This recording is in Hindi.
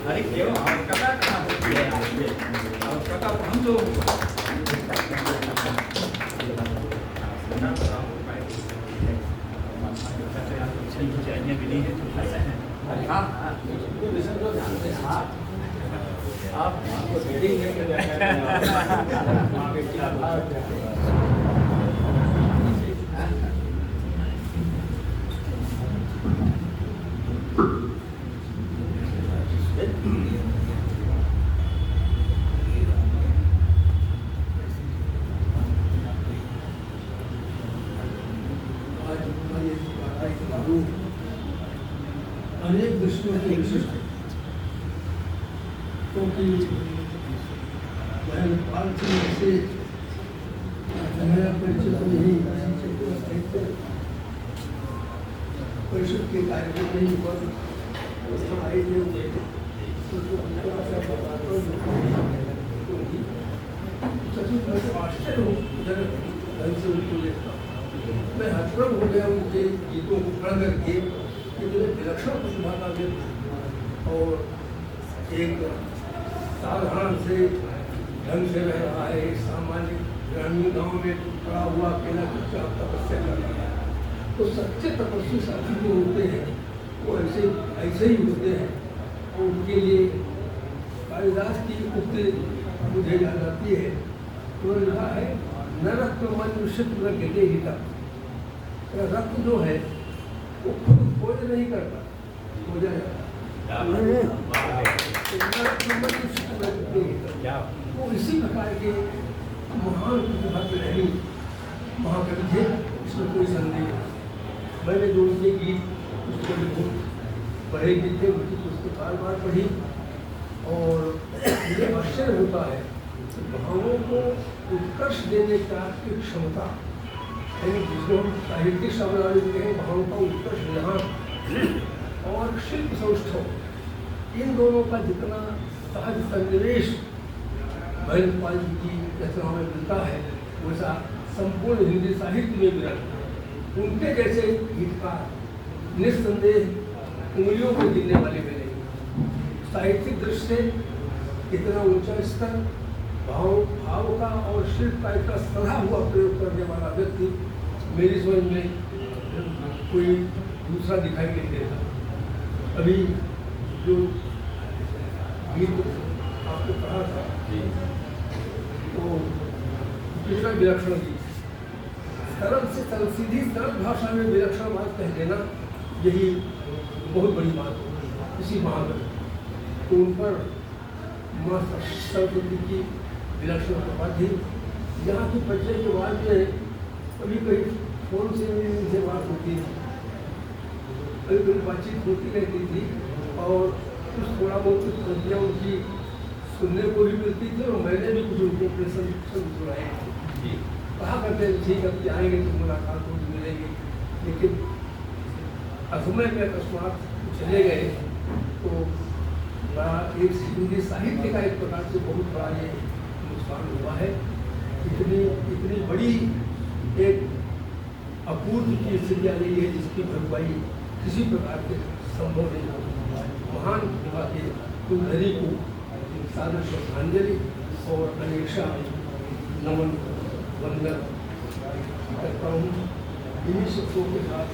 अरे क्यों कथा कहाँ होती है कथा हम लोग चाहिए भी नहीं है तो हाँ आप अनेक दृष्टियों के विशिष्ट क्योंकि पाल सिंह से मेरा परिचय तो नहीं परिषद के कार्यक्रम नहीं पर आए सचिव आश्चर्य हूँ ढंग से उनको देखता मैं हतप्रभ हो गया उनके गीतों को पढ़ करके विलक्षण प्रतिभा व्यक्त और एक साधारण से ढंग से रह रहा है। एक सामान्य ग्रामीण गांव में पड़ा हुआ अकेला चुपचाप तपस्या कर रहा है। तो सच्चे तपस्वी साथी जो होते हैं वो ऐसे ही होते हैं और उनके लिए कालिदास की उक्ति मुझे याद आती है। तो लिखा है न रक्त मन निश्चित न गिरे ही तक रक्त जो है वो खुद खोज नहीं करता हो जाएगा वो इसी प्रकार के महान प्रतिभा के रहनी महाकवि थे, इसमें कोई संदेह नहीं। मैंने जो उनके गीत पुस्तकों में बहुत पढ़े गीत थे उनकी पुस्तक बार बार पढ़ी और मुझे आश्चर्य होता है भावों को उत्कर्ष देने का एक क्षमता जिसको हम साहित्यिक शब्दावली में कहें भावों का उत्कर्ष विधान और शिल्प सौष्ठव इन दोनों का जितना सहज संनिवेश महेंद्रपाल जी की रचनाओं में मिलता है वैसा संपूर्ण हिंदी साहित्य में मिला। उनके जैसे गीतकार निस्संदेह उंगलियों को गिनने वाले मिले। साहित्यिक दृष्टि से इतना ऊंचा स्तर भाव का और शिल्प का इतना सधा हुआ प्रयोग करने वाला व्यक्ति मेरी समझ में कोई दूसरा दिखाई नहीं देता। अभी जो गीत आपने पढ़ा था तो कितना विलक्षण गीत सरल से सरल सीधी सरल भाषा में विलक्षण बात कह देना यही बहुत बड़ी बात होती है इसी महानगर तो उन पर माँ सरस्वती की विलक्षण कृपा थी। यहाँ की परिचय के बाद में कभी कभी फोन से इनसे बात होती थी, कभी कभी बातचीत होती रहती थी और कुछ थोड़ा बहुत कुछ कृतियाँ उनकी सुनने को भी मिलती थी और मैंने भी कुछ उनको प्रश्न सुनाए थे। कहा करते ठीक अब आएंगे तो मुलाकात होगी मिलेंगे, लेकिन असमय में अकस्मात चले गए तो बड़ा एक हिंदी साहित्य का एक प्रकार से बहुत बड़ा ये नुकसान हुआ है। इतनी बड़ी एक अपूर्व की स्थिति आ गई है जिसकी भरपाई किसी प्रकार के संभव नहीं हो। महान प्रतिभा के कुलधरी को सादर श्रद्धांजलि और अनेक्षा नमन वंदन करता हूँ। इन्हीं शब्दों के साथ